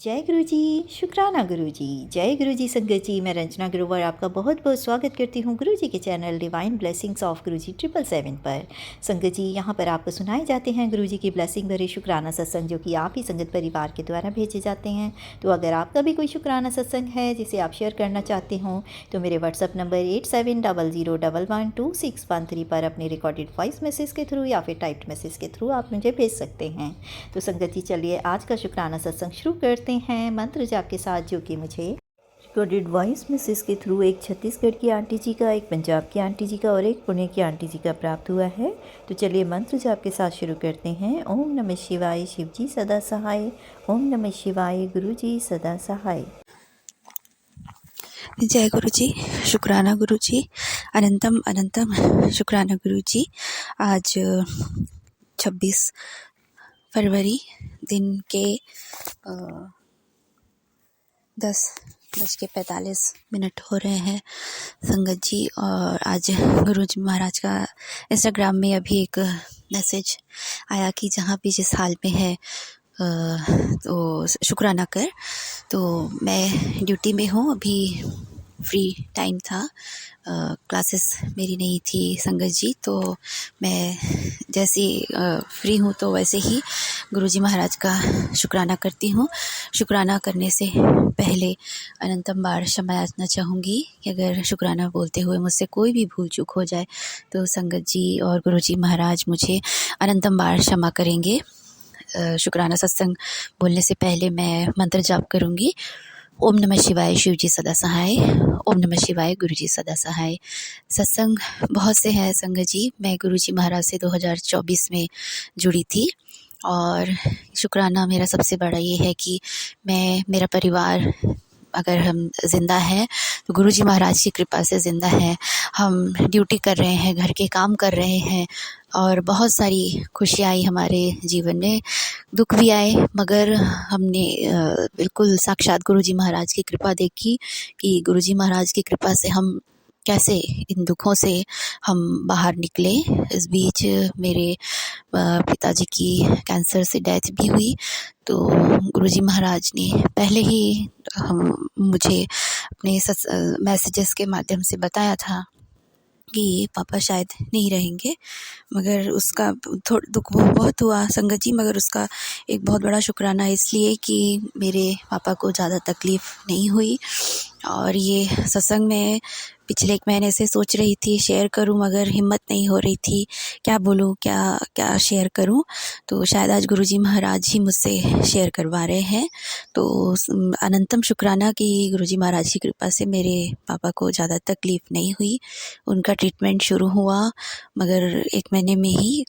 जय गुरु जी, शुक्राना गुरु जी। जय गुरु जी संगत जी, मैं रंजना ग्रोवर आपका बहुत बहुत स्वागत करती हूँ गुरु जी के चैनल डिवाइन ब्लेसिंग्स ऑफ गुरु जी 777 पर। संगत जी, यहाँ पर आपको सुनाए जाते हैं गुरु जी की ब्लेसिंग भरे शुक्राना सत्संग, जो कि आप ही संगत परिवार के द्वारा भेजे जाते हैं। तो अगर आपका भी कोई शुक्राना सत्संग है जिसे आप शेयर करना चाहते हो तो मेरे व्हाट्सअप नंबर 8700112613 पर अपने रिकॉर्डेड वॉइस मैसेज के थ्रू या फिर टाइप्ड मैसेज के थ्रू आप मुझे भेज सकते हैं। तो संगत जी, चलिए आज का शुक्राना सत्संग शुरू करते हैं मंत्र जाप के साथ, जो कि मुझे रिकॉर्डेड वॉइस मैसेज के थ्रू एक छत्तीसगढ़ की आंटी जी का, एक पंजाब की आंटी जी का और एक पुणे की आंटी जी का प्राप्त हुआ है। तो चलिए मंत्र जाप के साथ शुरू करते हैं। ओम नमः शिवाय, शिव जी सदा सहाय। ओम नमः शिवाय, गुरु जी सदा सहाय। जय गुरु जी, शुक्राना गुरु जी, अनंतम अनंतम शुक्राना गुरु जी। आज 26 फरवरी दिन के 10:45 हो रहे हैं संगत जी। और आज गुरु जी महाराज का इंस्टाग्राम में अभी एक मैसेज आया कि जहाँ भी जिस हाल में है तो शुक्राना कर। तो मैं ड्यूटी में हूँ, अभी फ्री टाइम था, क्लासेस मेरी नहीं थी संगत जी। तो मैं जैसे फ्री हूँ तो वैसे ही गुरुजी महाराज का शुक्राना करती हूँ। शुक्राना करने से पहले अनंतम बार क्षमा याचना चाहूँगी कि अगर शुक्राना बोलते हुए मुझसे कोई भी भूल चूक हो जाए तो संगत जी और गुरुजी महाराज मुझे अनंतम बार क्षमा करेंगे। शुक्राना सत्संग बोलने से पहले मैं मंत्र जाप करूँगी। ओम नमः शिवाय, शिव जी सदा सहाय। ओम नमः शिवाय, गुरु जी सदा सहाय। सत्संग बहुत से हैं संगत जी। मैं गुरु जी महाराज से 2024 में जुड़ी थी और शुक्राना मेरा सबसे बड़ा ये है कि मेरा परिवार अगर हम ज़िंदा हैं तो गुरु जी महाराज की कृपा से ज़िंदा है। हम ड्यूटी कर रहे हैं, घर के काम कर रहे हैं और बहुत सारी खुशियाँ आई हमारे जीवन में, दुख भी आए, मगर हमने बिल्कुल साक्षात गुरु जी महाराज की कृपा देखी कि गुरु जी महाराज की कृपा से हम कैसे इन दुखों से हम बाहर निकले। इस बीच मेरे पिताजी की कैंसर से डेथ भी हुई। तो गुरुजी महाराज ने पहले ही मुझे अपने मैसेजेस के माध्यम से बताया था कि पापा शायद नहीं रहेंगे, मगर उसका थोड़ा दुख बहुत हुआ संगत जी। मगर उसका एक बहुत बड़ा शुक्राना इसलिए कि मेरे पापा को ज़्यादा तकलीफ़ नहीं हुई। और ये सत्संग में पिछले 1 महीने से सोच रही थी शेयर करूं, मगर हिम्मत नहीं हो रही थी, क्या बोलूं, क्या शेयर करूं। तो शायद आज गुरुजी महाराज ही मुझसे शेयर करवा रहे हैं। तो अनंतम शुक्राना कि गुरुजी महाराज की कृपा से मेरे पापा को ज़्यादा तकलीफ़ नहीं हुई। उनका ट्रीटमेंट शुरू हुआ, मगर 1 महीने में ही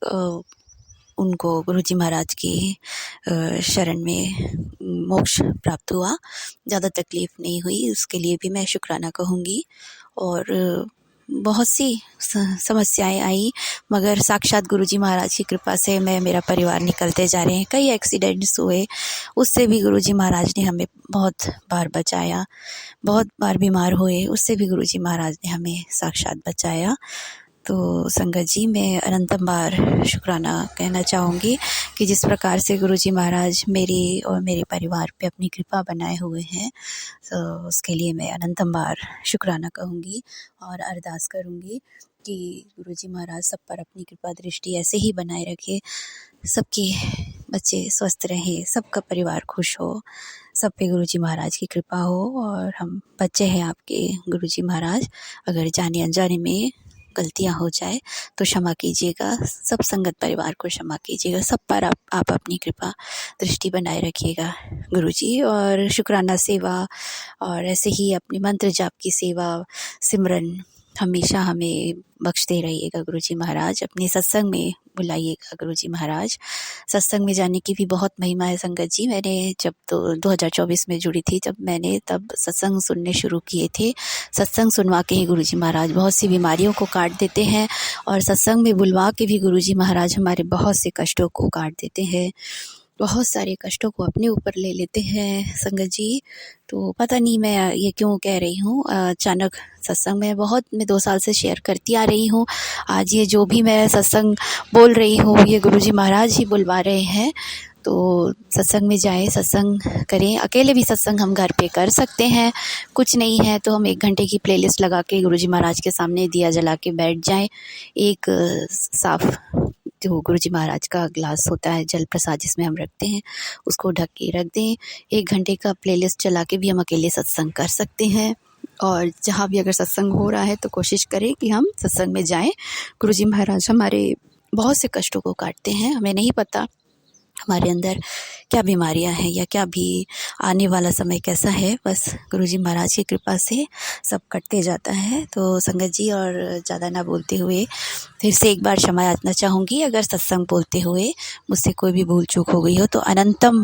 उनको गुरुजी महाराज की शरण में मोक्ष प्राप्त हुआ। ज़्यादा तकलीफ़ नहीं हुई, उसके लिए भी मैं शुक्राना कहूँगी। और बहुत सी समस्याएं आई, मगर साक्षात गुरुजी महाराज की कृपा से मेरा परिवार निकलते जा रहे हैं। कई एक्सीडेंट्स हुए, उससे भी गुरुजी महाराज ने हमें बहुत बार बचाया। बहुत बार बीमार हुए, उससे भी गुरुजी महाराज ने हमें साक्षात बचाया। तो संगत जी, मैं अनंतम बार शुक्राना कहना चाहूँगी कि जिस प्रकार से गुरुजी महाराज मेरी और मेरे परिवार पे अपनी कृपा बनाए हुए हैं, तो उसके लिए मैं अनंतम बार शुक्राना कहूँगी और अरदास करूँगी कि गुरुजी महाराज सब पर अपनी कृपा दृष्टि ऐसे ही बनाए रखे, सबके बच्चे स्वस्थ रहें, सबका परिवार खुश हो, सब पे गुरुजी महाराज की कृपा हो। और हम बच्चे हैं आपके गुरुजी महाराज, अगर जाने अनजाने में गलतियां हो जाए तो क्षमा कीजिएगा। सब संगत परिवार को क्षमा कीजिएगा, सब पर आप अपनी कृपा दृष्टि बनाए रखिएगा गुरुजी। और शुक्राना सेवा और ऐसे ही अपनी मंत्र जाप की सेवा सिमरन हमेशा हमें बख्शते रहिएगा गुरुजी महाराज। अपने सत्संग में बुलाइएगा गुरुजी महाराज। सत्संग में जाने की भी बहुत महिमा है संगत जी। मैंने जब 2024 में जुड़ी थी, तब सत्संग सुनने शुरू किए थे। सत्संग सुनवा के ही गुरुजी महाराज बहुत सी बीमारियों को काट देते हैं, और सत्संग में बुलवा के भी गुरुजी महाराज हमारे बहुत से कष्टों को काट देते हैं, बहुत सारे कष्टों को अपने ऊपर ले लेते हैं संगत जी। तो पता नहीं मैं ये क्यों कह रही हूँ, अचानक सत्संग में मैं 2 साल से शेयर करती आ रही हूँ। आज ये जो भी मैं सत्संग बोल रही हूँ ये गुरुजी महाराज ही बुलवा रहे हैं। तो सत्संग में जाएं, सत्संग करें। अकेले भी सत्संग हम घर पे कर सकते हैं, कुछ नहीं है तो हम 1 घंटे की प्लेलिस्ट लगा के गुरुजी महाराज के सामने दिया जला के बैठ जाएं। एक साफ़ जो गुरुजी महाराज का ग्लास होता है जल प्रसाद जिसमें हम रखते हैं, उसको ढक के रख दें। 1 घंटे का प्लेलिस्ट चला के भी हम अकेले सत्संग कर सकते हैं। और जहाँ भी अगर सत्संग हो रहा है तो कोशिश करें कि हम सत्संग में जाएं। गुरुजी महाराज हमारे बहुत से कष्टों को काटते हैं। हमें नहीं पता हमारे अंदर क्या बीमारियां हैं या क्या भी आने वाला समय कैसा है, बस गुरुजी महाराज की कृपा से सब कटते जाता है। तो संगत जी, और ज़्यादा ना बोलते हुए फिर से एक बार क्षमा याचना चाहूँगी। अगर सत्संग बोलते हुए मुझसे कोई भी भूल चूक हो गई हो तो अनंतम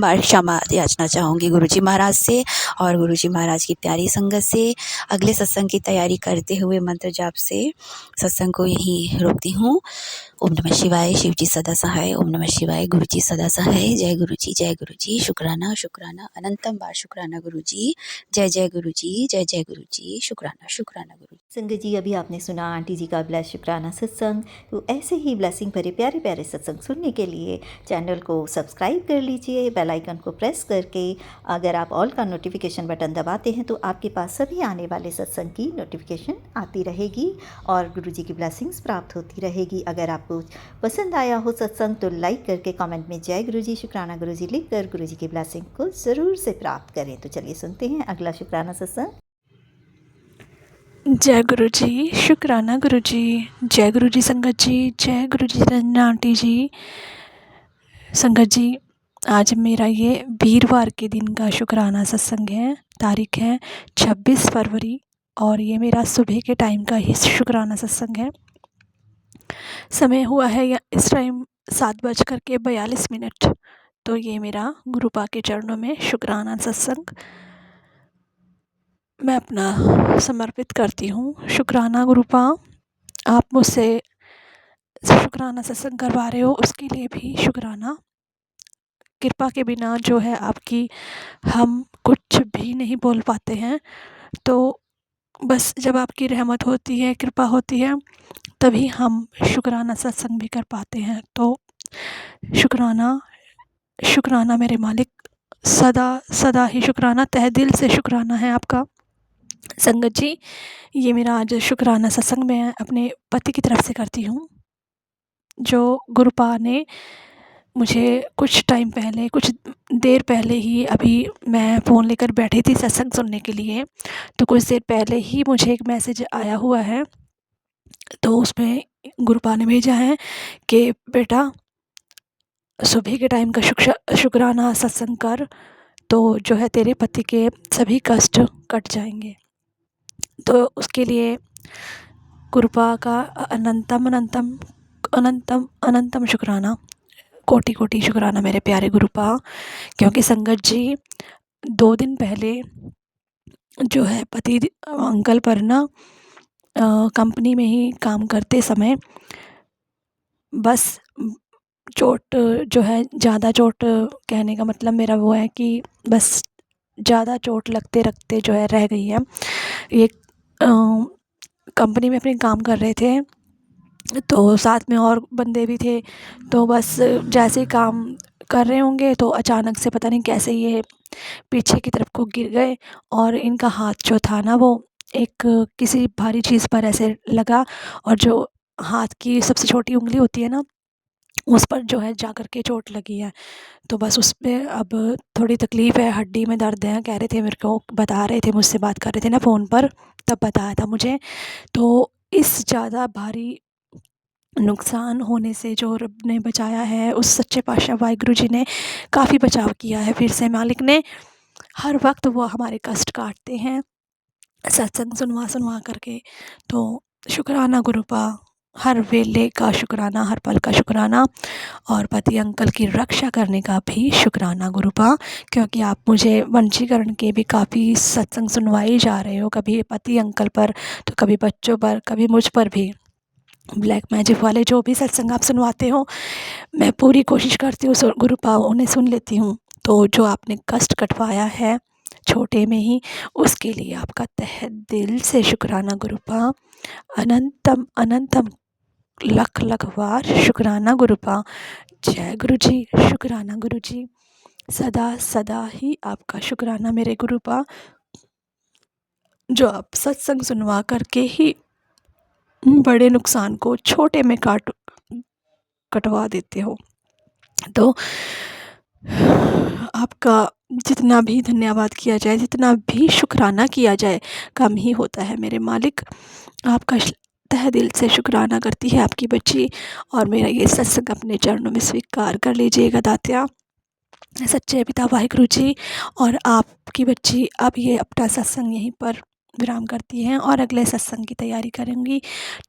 बार क्षमा याचना चाहूँगी गुरुजी महाराज से और गुरुजी महाराज की प्यारी संगत से। अगले सत्संग की तैयारी करते हुए मंत्र जाप से सत्संग को यहीं रोकती हूँ। ओम नमः शिवाय। शिव जी सदा सहाय। ओम नमः शिवाय। गुरु जी सदा सहाय। जय गुरु जी, जय गुरु जी। शुक्राना शुक्राना अनंतम बार शुक्राना गुरु जी। जय जय गुरु जी, जय जय गुरु जी। शुक्राना शुक्राना गुरु जी। संगत जी, अभी आपने सुना आंटी जी का ब्लेस शुक्राना सत्संग। तो ऐसे ही ब्लेसिंग भरे प्यारे प्यारे सत्संग सुनने के लिए चैनल को सब्सक्राइब कर लीजिए, बेल आइकन को प्रेस करके। अगर आप ऑल का नोटिफिकेशन बटन दबाते हैं तो आपके पास सभी आने वाले सत्संग की नोटिफिकेशन आती रहेगी और गुरुजी की ब्लेसिंग्स प्राप्त होती रहेगी। अगर आपको पसंद आया हो सत्संग तो लाइक करके कमेंट में जय गुरुजी शुक्राना गुरुजी लिख कर गुरुजी की ब्लेसिंग को ज़रूर से प्राप्त करें। तो चलिए सुनते हैं अगला शुक्राना सत्संग। जय गुरु जी, शुक्राना गुरु जी। जय गुरु जी संगत जी, जय गुरु जी रंजना आंटी जी। संगत जी, आज मेरा ये वीरवार के दिन का शुक्राना सत्संग है। तारीख है 26 फरवरी और ये मेरा सुबह के टाइम का ही शुक्राना सत्संग है। समय हुआ है या इस टाइम 7:42। तो ये मेरा गुरुपा के चरणों में शुक्राना सत्संग मैं अपना समर्पित करती हूँ। शुक्राना गुरुपा, आप मुझसे शुक्राना सत्संग करवा रहे हो उसके लिए भी शुक्राना। कृपा के बिना जो है आपकी हम कुछ भी नहीं बोल पाते हैं। तो बस जब आपकी रहमत होती है, कृपा होती है, तभी हम शुक्राना सत्संग भी कर पाते हैं। तो शुक्राना शुक्राना मेरे मालिक, सदा सदा ही शुक्राना, तहे दिल से शुक्राना है आपका। संगत जी, ये मेरा आज शुक्राना सत्संग मैं अपने पति की तरफ से करती हूँ, जो गुरुपा ने मुझे कुछ टाइम पहले, कुछ देर पहले ही, अभी मैं फ़ोन लेकर बैठी थी सत्संग सुनने के लिए, तो कुछ देर पहले ही मुझे एक मैसेज आया हुआ है। तो उसमें गुरुपा ने भेजा है कि बेटा सुबह के टाइम का शुक्राना सत्संग कर, तो जो है तेरे पति के सभी कष्ट कट जाएंगे। तो उसके लिए गुरुपा का अनंतम अनंतम अनंतम अनंतम शुक्राना, कोटि कोटि शुक्राना मेरे प्यारे गुरुपा। क्योंकि संगत जी, 2 दिन पहले जो है पति अंकल पर ना कंपनी में ही काम करते समय बस चोट जो है, ज़्यादा चोट, कहने का मतलब मेरा वो है कि बस ज़्यादा चोट लगते रखते जो है रह गई है। ये कंपनी में अपने काम कर रहे थे तो साथ में और बंदे भी थे। तो बस जैसे ही काम कर रहे होंगे तो अचानक से पता नहीं कैसे ये पीछे की तरफ को गिर गए और इनका हाथ जो था ना, वो एक किसी भारी चीज़ पर ऐसे लगा और जो हाथ की सबसे छोटी उंगली होती है ना, उस पर जो है जा कर के चोट लगी है। तो बस उसमें अब थोड़ी तकलीफ़ है, हड्डी में दर्द है, कह रहे थे मेरे को, बता रहे थे, मुझसे बात कर रहे थे ना फ़ोन पर, तब बताया था मुझे। तो इस ज़्यादा भारी नुकसान होने से जो रब ने बचाया है, उस सच्चे पातशाह वाहिगुरु जी ने काफ़ी बचाव किया है। फिर से मालिक ने हर वक्त वो हमारे कष्ट काटते हैं सत्संग सुनवा सुनवा करके। तो शुक्राना गुरुपा, हर वेले का शुक्राना, हर पल का शुक्राना, और पति अंकल की रक्षा करने का भी शुक्राना गुरुपा। क्योंकि आप मुझे वंशीकरण के भी काफ़ी सत्संग सुनवाए जा रहे हो, कभी पति अंकल पर तो कभी बच्चों पर, कभी मुझ पर भी। ब्लैक मैजिक वाले जो भी सत्संग आप सुनवाते हो, मैं पूरी कोशिश करती हूँ गुरुपा उन्हें सुन लेती हूँ। तो जो आपने कष्ट कटवाया है छोटे में ही, उसके लिए आपका तहे दिल से शुक्राना गुरुपा। अनंतम अनंतम लख लख बार शुक्राना गुरुपा। जय गुरु जी, शुक्राना गुरु जी। सदा सदा ही आपका शुक्राना मेरे गुरुपा, जो आप सत्संग सुनवा करके ही बड़े नुकसान को छोटे में कटवा देते हो। तो आपका जितना भी धन्यवाद किया जाए, जितना भी शुक्राना किया जाए, कम ही होता है मेरे मालिक। आपका तहे दिल से शुक्राना करती है आपकी बच्ची, और मेरा ये सत्संग अपने चरणों में स्वीकार कर लीजिएगा दात्या। सच्चे पिता वाहिगुरु जी। और आपकी बच्ची अब ये अपना सत्संग यहीं पर विराम करती हैं और अगले सत्संग की तैयारी करेंगी,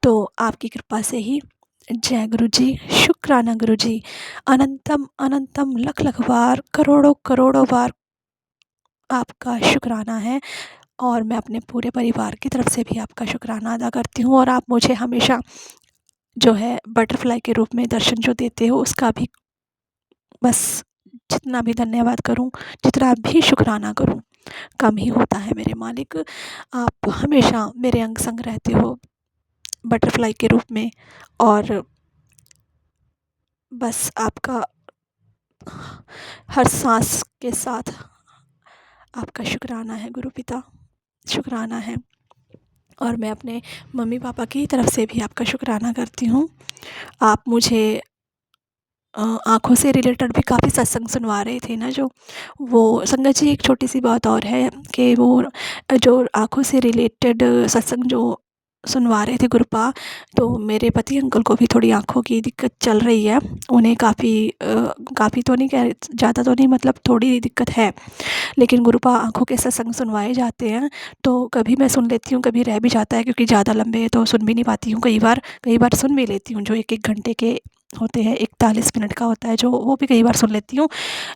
तो आपकी कृपा से ही। जय गुरु जी, शुक्राना गुरु जी। अनंतम अनंतम लख लख बार, करोड़ों करोड़ों बार आपका शुक्राना है, और मैं अपने पूरे परिवार की तरफ से भी आपका शुक्राना अदा करती हूँ। और आप मुझे हमेशा जो है बटरफ्लाई के रूप में दर्शन जो देते हो, उसका भी बस जितना भी धन्यवाद करूं, जितना भी शुक्राना करूं, कम ही होता है मेरे मालिक। आप हमेशा मेरे अंग संग रहते हो बटरफ्लाई के रूप में, और बस आपका हर सांस के साथ आपका शुक्राना है गुरु पिता, शुक्राना है। और मैं अपने मम्मी पापा की तरफ से भी आपका शुक्राना करती हूँ। आप मुझे आँखों से रिलेटेड भी काफ़ी सत्संग सुनवा रहे थे ना, जो वो संगत जी, एक छोटी सी बात और है कि वो जो आँखों से रिलेटेड सत्संग जो सुनवा रहे थे गुरुपा, तो मेरे पति अंकल को भी थोड़ी आँखों की दिक्कत चल रही है। उन्हें काफ़ी तो नहीं कह, ज़्यादा तो नहीं, मतलब थोड़ी दिक्कत है, लेकिन गुरुपा आँखों के सत्संग सुनवाए जाते हैं, तो कभी मैं सुन लेती हूँ, कभी रह भी जाता है, क्योंकि ज़्यादा लंबे तो सुन भी नहीं पाती हूँ। कई बार सुन भी लेती हूँ, जो 1-1 घंटे के होते हैं, 41 मिनट का होता है जो, वो भी कई बार सुन लेती हूँ,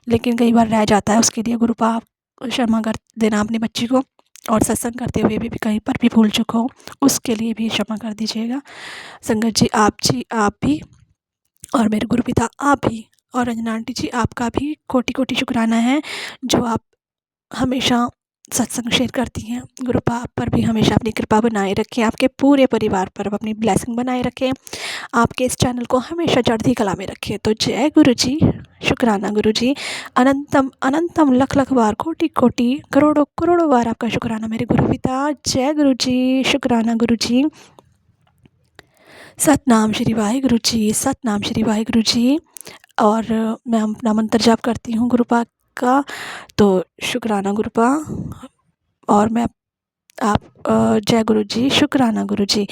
लेकिन कई बार रह जाता है। उसके लिए गुरुपा आप क्षमा कर देना अपनी बच्ची को, और सत्संग करते हुए भी कहीं पर भी भूल चूक हो, उसके लिए भी क्षमा कर दीजिएगा। संगत जी, आप भी, और मेरे गुरु पिता आप भी, और रंजना आंटी जी, आपका भी कोटि कोटि शुक्राना है, जो आप हमेशा सत्संग शेयर करती हैं। गुरुपा आप पर भी हमेशा अपनी कृपा बनाए रखें, आपके पूरे परिवार पर अपनी ब्लेसिंग बनाए रखें, आपके इस चैनल को हमेशा चढ़ती कला में रखें। तो जय गुरु जी, शुक्राना गुरु जी। अनंतम अनंतम लख लख बार, कोटि कोटि करोड़ों करोड़ों बार आपका शुक्राना मेरे गुरु पिता। जय गुरु जी, शुक्राना गुरु जी। सतनाम श्री वाहिगुरु जी, सतनाम श्री वाहिगुरु जी। और मैं अपना मंत्र जाप करती हूँ गुरुपा का, तो शुक्राना गुरुपा। और मैं जय गुरु जी, शुक्राना गुरु जी।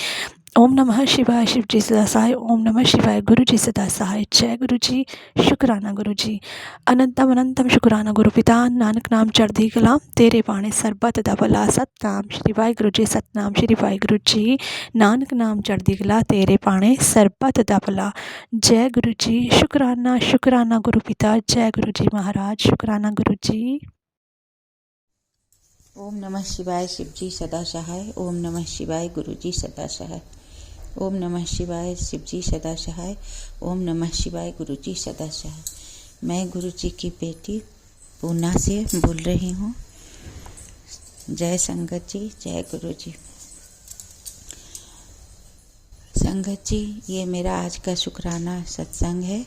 ओम नमः शिवाय, शिव जी सदा सहाय। ओम नमः शिवाय, गुरु जी सदा सहाय। जय गुरु जी, शुक्राना गुरु जी। अनंतम अनंतम शुक्राना गुरु पिता। नानक नाम चढ़दी कला, तेरे बाणे सरबत दा भला। सतनाम श्री वाहिगुरु जी, सतनाम श्री वाहिगुरु जी। नानक नाम चढ़दी कला, तेरे बाणे सरबत दा भला। जय गुरु जी, शुक्राना शुक्राना गुरु पिता। जय गुरु जी महाराज, शुक्राना गुरु जी। ओम नमः शिवाय, शिव जी सदा सहाय। ओम नमः शिवाय, गुरु जी सदा सहाय। ओम नमः शिवाय, शिव जी सदा सहाय। ओम नमः शिवाय, गुरु जी सदा सहाय। मैं गुरु जी की बेटी पूना से बोल रही हूँ। जय संगत जी, जय गुरु जी। संगत जी, ये मेरा आज का शुक्राना सत्संग है।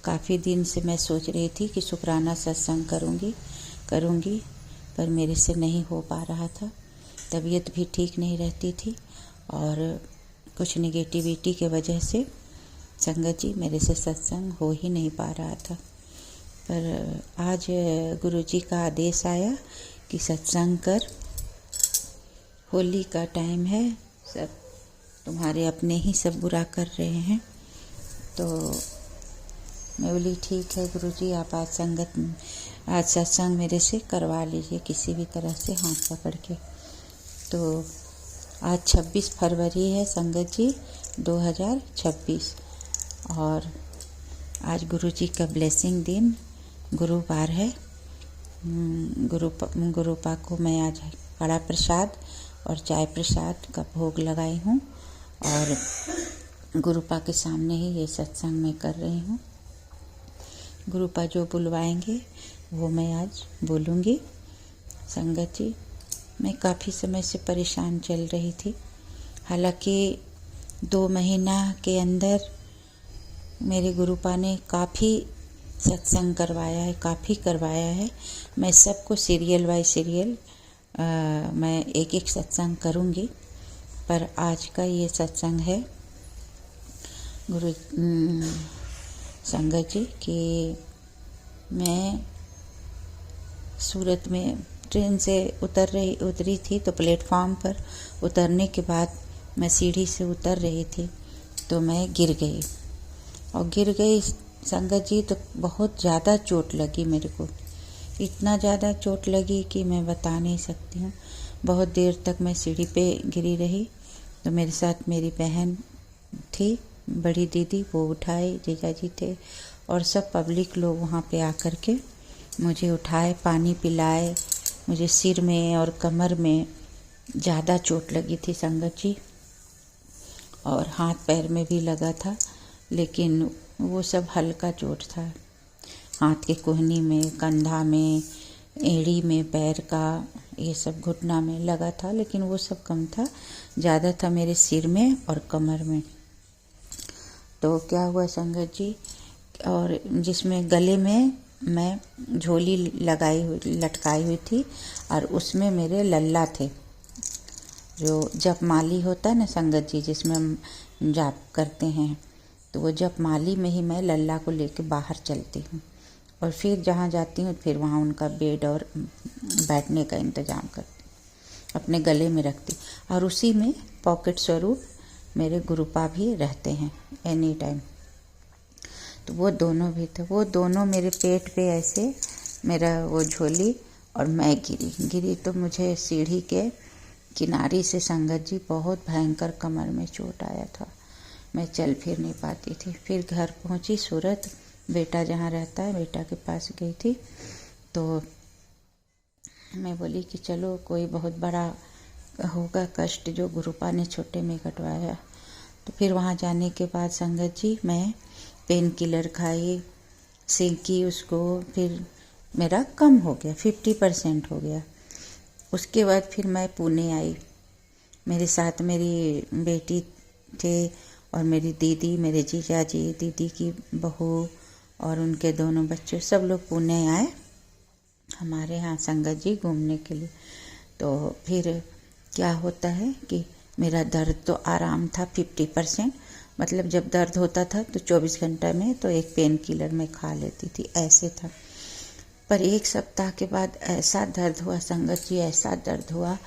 काफ़ी दिन से मैं सोच रही थी कि शुक्राना सत्संग करूँगी, पर मेरे से नहीं हो पा रहा था। तबीयत भी ठीक नहीं रहती थी, और कुछ नेगेटिविटी के वजह से संगत जी मेरे से सत्संग हो ही नहीं पा रहा था। पर आज गुरु जी का आदेश आया कि सत्संग कर, होली का टाइम है, सब तुम्हारे अपने ही सब बुरा कर रहे हैं। तो मैं बोली ठीक है गुरु जी, आप आज सत्संग मेरे से करवा लीजिए किसी भी तरह से, हाथ पकड़ के। तो आज 26 फरवरी है संगत जी, 2026, और आज गुरु जी का ब्लेसिंग दिन, गुरुवार है। गुरुपा को मैं आज कड़ा प्रसाद और चाय प्रसाद का भोग लगाई हूँ, और गुरुपा के सामने ही ये सत्संग मैं कर रही हूँ। गुरुपा जो बुलवाएंगे वो मैं आज बोलूँगी। संगत जी, मैं काफ़ी समय से परेशान चल रही थी। हालांकि 2 महीना के अंदर मेरे गुरुपा ने काफ़ी सत्संग करवाया है, काफ़ी करवाया है। मैं सबको सीरियल बाय सीरियल मैं एक एक सत्संग करूँगी, पर आज का ये सत्संग है गुरु संगत जी कि मैं सूरत में ट्रेन से उतरी थी, तो प्लेटफॉर्म पर उतरने के बाद मैं सीढ़ी से उतर रही थी तो मैं गिर गई, और गिर गई संगत जी तो बहुत ज़्यादा चोट लगी मेरे को। इतना ज़्यादा चोट लगी कि मैं बता नहीं सकती हूँ। बहुत देर तक मैं सीढ़ी पे गिरी रही, तो मेरे साथ मेरी बहन थी, बड़ी दीदी, वो उठाए, जीजा जी थे और सब पब्लिक लोग वहाँ पे आकर के मुझे उठाए, पानी पिलाए। मुझे सिर में और कमर में ज़्यादा चोट लगी थी संगत जी, और हाथ पैर में भी लगा था, लेकिन वो सब हल्का चोट था। हाथ के कोहनी में, कंधा में, एड़ी में, पैर का ये सब घुटना में लगा था, लेकिन वो सब कम था। ज़्यादा था मेरे सिर में और कमर में। तो क्या हुआ संगत जी, और जिसमें गले में मैं झोली लटकाई हुई थी, और उसमें मेरे लल्ला थे, जो जपमाली होता है ना संगत जी, जिसमें हम जाप करते हैं, तो वो जपमाली में ही मैं लल्ला को लेके बाहर चलती हूँ, और फिर जहाँ जाती हूँ फिर वहाँ उनका बेड और बैठने का इंतज़ाम करती हूँ, अपने गले में रखती, और उसी में पॉकेट स्वरूप मेरे गुरुपा भी रहते हैं एनी टाइम। तो वो दोनों भी थे, वो दोनों मेरे पेट पे ऐसे मेरा वो झोली, और मैं गिरी तो मुझे सीढ़ी के किनारे से संगत जी बहुत भयंकर कमर में चोट आया था। मैं चल फिर नहीं पाती थी। फिर घर पहुंची सूरत, बेटा जहाँ रहता है बेटा के पास गई थी, तो मैं बोली कि चलो कोई बहुत बड़ा होगा कष्ट जो गुरुपा ने छोटे में कटवाया। तो फिर वहाँ जाने के बाद संगत जी मैं पेन किलर खाई, सेंकी उसको, फिर मेरा कम हो गया, 50% हो गया। उसके बाद फिर मैं पुणे आई, मेरे साथ मेरी बेटी थे और मेरी दीदी, मेरे जीजा जी, दीदी की बहू और उनके दोनों बच्चे, सब लोग पुणे आए हमारे यहाँ संगत जी घूमने के लिए। तो फिर क्या होता है कि मेरा दर्द तो आराम था 50%, मतलब जब दर्द होता था तो 24 घंटा में तो एक पेन किलर मैं खा लेती थी, ऐसे था। पर 1 सप्ताह के बाद ऐसा दर्द हुआ संगत जी, ऐसा दर्द हुआ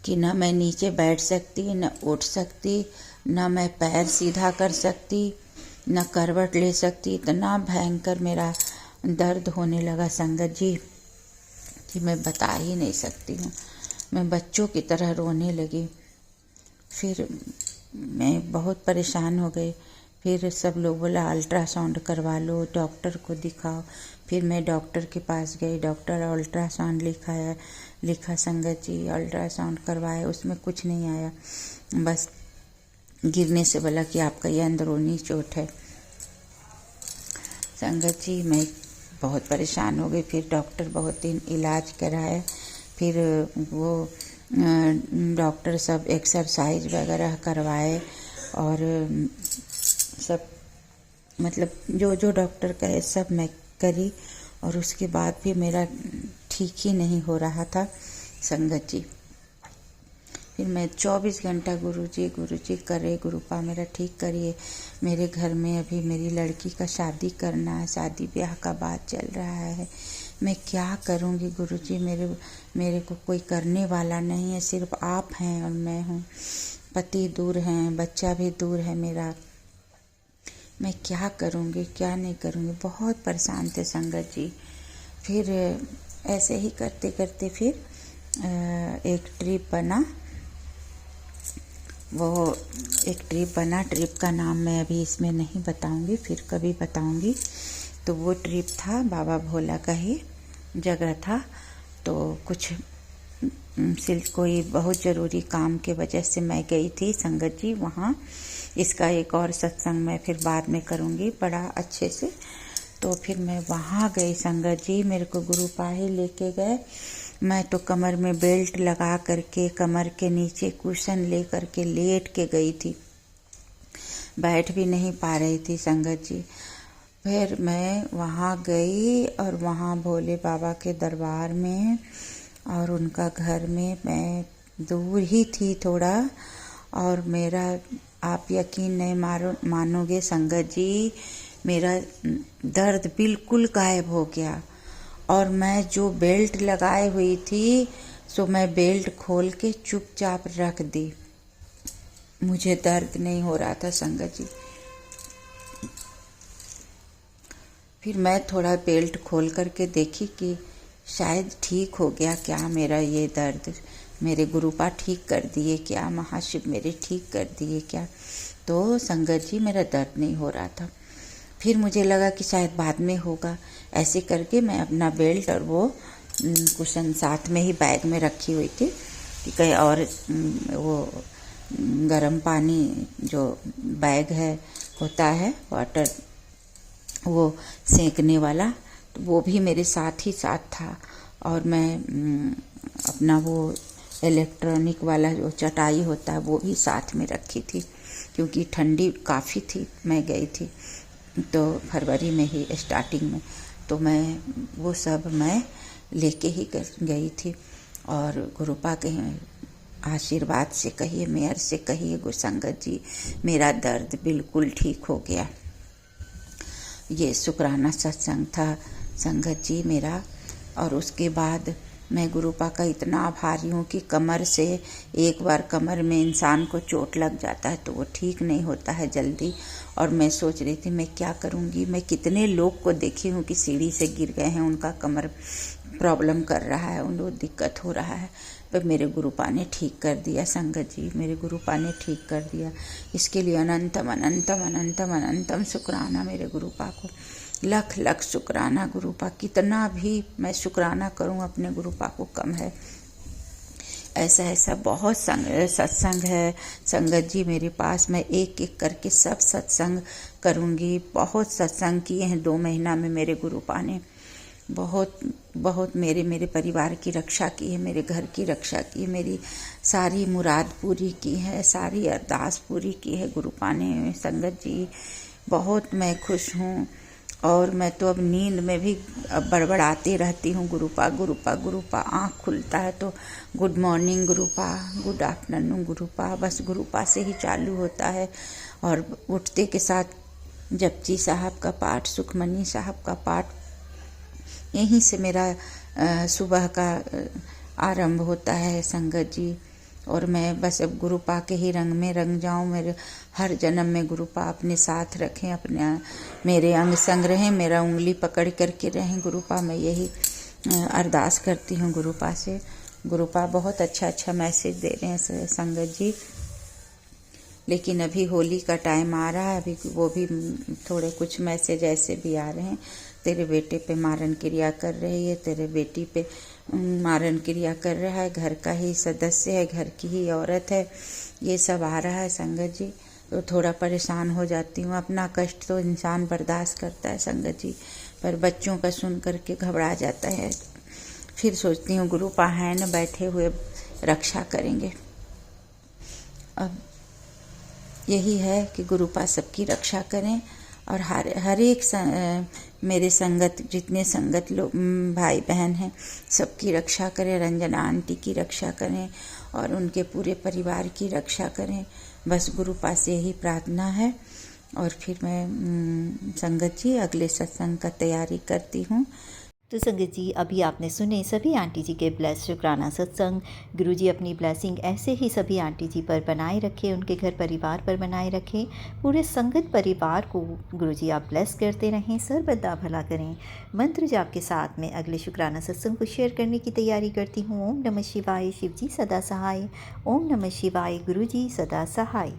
कि न मैं नीचे बैठ सकती, न उठ सकती, न मैं पैर सीधा कर सकती, न करवट ले सकती। इतना भयंकर मेरा दर्द होने लगा संगत जी कि मैं बता ही नहीं सकती हूँ। मैं बच्चों की तरह रोने लगी। फिर मैं बहुत परेशान हो गई। फिर सब लोग बोला अल्ट्रासाउंड करवा लो, डॉक्टर को दिखाओ। फिर मैं डॉक्टर के पास गई, डॉक्टर अल्ट्रासाउंड लिखा संगत जी, अल्ट्रासाउंड करवाया, उसमें कुछ नहीं आया, बस गिरने से बोला कि आपका ये अंदरूनी चोट है। संगत जी मैं बहुत परेशान हो गई। फिर डॉक्टर बहुत दिन इलाज कराया, फिर वो डॉक्टर सब एक्सरसाइज वगैरह करवाए और सब मतलब जो डॉक्टर कहे सब मैं करी, और उसके बाद भी मेरा ठीक ही नहीं हो रहा था संगत जी। फिर मैं 24 घंटा गुरुजी करे, गुरुपा मेरा ठीक करिए। मेरे घर में अभी मेरी लड़की का शादी करना है, शादी ब्याह का बात चल रहा है, मैं क्या करूँगी गुरुजी, मेरे को कोई करने वाला नहीं है, सिर्फ आप हैं और मैं हूँ। पति दूर हैं, बच्चा भी दूर है मेरा, मैं क्या करूँगी क्या नहीं करूँगी, बहुत परेशान थे संगत जी। फिर ऐसे ही करते करते फिर एक ट्रिप बना, ट्रिप का नाम मैं अभी इसमें नहीं बताऊंगी, फिर कभी बताऊंगी। तो वो ट्रिप था बाबा भोला का ही जगह था। तो कुछ कोई बहुत ज़रूरी काम के वजह से मैं गई थी संगत जी वहाँ। इसका एक और सत्संग मैं फिर बाद में करूँगी बड़ा अच्छे से। तो फिर मैं वहाँ गई संगत जी, मेरे को गुरुपा ही लेके गए। मैं तो कमर में बेल्ट लगा करके, कमर के नीचे कुशन ले करके लेट के गई थी। बैठ भी नहीं पा रही थी संगत जी। फिर मैं वहाँ गई और वहाँ भोले बाबा के दरबार में और उनका घर में मैं दूर ही थी थोड़ा, और मेरा आप यकीन नहीं मानोगे संगत जी, मेरा दर्द बिल्कुल गायब हो गया। और मैं जो बेल्ट लगाए हुई थी सो मैं बेल्ट खोल के चुपचाप रख दी। मुझे दर्द नहीं हो रहा था संगत जी। फिर मैं थोड़ा बेल्ट खोल करके देखी कि शायद ठीक हो गया क्या मेरा ये दर्द, मेरे गुरुपा ठीक कर दिए क्या, महाशिव मेरे ठीक कर दिए क्या। तो संगत जी मेरा दर्द नहीं हो रहा था। फिर मुझे लगा कि शायद बाद में होगा। ऐसे करके मैं अपना बेल्ट और वो कुशन साथ में ही बैग में रखी हुई थी कि कहीं और वो गर्म पानी जो बैग है होता है वाटर वो सेंकने वाला, तो वो भी मेरे साथ ही साथ था। और मैं अपना वो इलेक्ट्रॉनिक वाला जो चटाई होता है वो भी साथ में रखी थी, क्योंकि ठंडी काफ़ी थी। मैं गई थी तो फरवरी में ही स्टार्टिंग में, तो मैं वो सब मैं लेके ही गई थी। और गुरुपा के आशीर्वाद से कहिए, मेयर से कहिए गुरुसंगत जी, मेरा दर्द बिल्कुल ठीक हो गया। ये शुक्राना सत्संग था संगत जी मेरा। और उसके बाद मैं गुरुपा का इतना आभारी हूँ कि कमर से, एक बार कमर में इंसान को चोट लग जाता है तो वो ठीक नहीं होता है जल्दी। और मैं सोच रही थी मैं क्या करूँगी। मैं कितने लोग को देखी हूँ कि सीढ़ी से गिर गए हैं, उनका कमर प्रॉब्लम कर रहा है, उनको दिक्कत हो रहा है, पर मेरे गुरुपा ने ठीक कर दिया संगत जी, मेरे गुरुपा ने ठीक कर दिया। इसके लिए अनंतम अनंतम अनंतम अनंतम शुक्राना मेरे गुरुपा को, लख लख शुक्राना गुरुपा। कितना भी मैं शुक्राना करूं अपने गुरुपा को कम है। ऐसा ऐसा बहुत सत्संग है संगत जी मेरे पास। मैं एक एक करके सब सत्संग करूंगी। बहुत सत्संग किए हैं 2 महीना में मेरे गुरुपा ने। बहुत बहुत मेरे परिवार की रक्षा की है, मेरे घर की रक्षा की है, मेरी सारी मुराद पूरी की है, सारी अरदास पूरी की है गुरुपा ने संगत जी। बहुत मैं खुश हूँ। और मैं तो अब नींद में भी बड़बड़ाती रहती हूँ गुरुपा गुरुपा गुरुपा। आँख खुलता है तो गुड मॉर्निंग गुरुपा, गुड आफ्टरनून गुरुपा, बस गुरुपा से ही चालू होता है। और उठते के साथ जपजी साहब का पाठ, सुखमनी साहब का पाठ, यहीं से मेरा सुबह का आरंभ होता है संगत जी। और मैं बस अब गुरुपा के ही रंग में रंग जाऊं। मेरे हर जन्म में गुरुपा अपने साथ रखें, अपने मेरे अंग संग रहें, मेरा उंगली पकड़ करके रहें गुरुपा। मैं यही अरदास करती हूँ गुरुपा से। गुरुपा बहुत अच्छा मैसेज दे रहे हैं संगत जी। लेकिन अभी होली का टाइम आ रहा है, अभी वो भी थोड़े कुछ मैसेज ऐसे भी आ रहे हैं, तेरे बेटे पे मारण क्रिया कर रही है, तेरे बेटी पे मारण क्रिया कर रहा है, घर का ही सदस्य है, घर की ही औरत है, ये सब आ रहा है संगत जी। तो थोड़ा परेशान हो जाती हूँ। अपना कष्ट तो इंसान बर्दाश्त करता है संगत जी, पर बच्चों का सुन करके घबरा जाता है। फिर सोचती हूँ गुरुपा है न, बैठे हुए रक्षा करेंगे। अब यही है कि गुरुपा सबकी रक्षा करें। और हर एक मेरे संगत, जितने संगत लोग भाई बहन हैं, सबकी रक्षा करें। रंजना आंटी की रक्षा करें और उनके पूरे परिवार की रक्षा करें। बस गुरुपा से यही प्रार्थना है। और फिर मैं संगत जी अगले सत्संग का तैयारी करती हूँ। तो संगत जी अभी आपने सुने सभी आंटी जी के ब्लेस शुक्राना सत्संग। गुरु जी अपनी ब्लेसिंग ऐसे ही सभी आंटी जी पर बनाए रखें, उनके घर परिवार पर बनाए रखें। पूरे संगत परिवार को गुरु जी आप ब्लेस करते रहें, सर्वदा भला करें। मंत्र जाप के साथ में अगले शुक्राना सत्संग को शेयर करने की तैयारी करती हूँ। ओम नमः शिवाय, शिव जी सदा सहाय। ओम नमः शिवाय, गुरु जी सदा सहाय।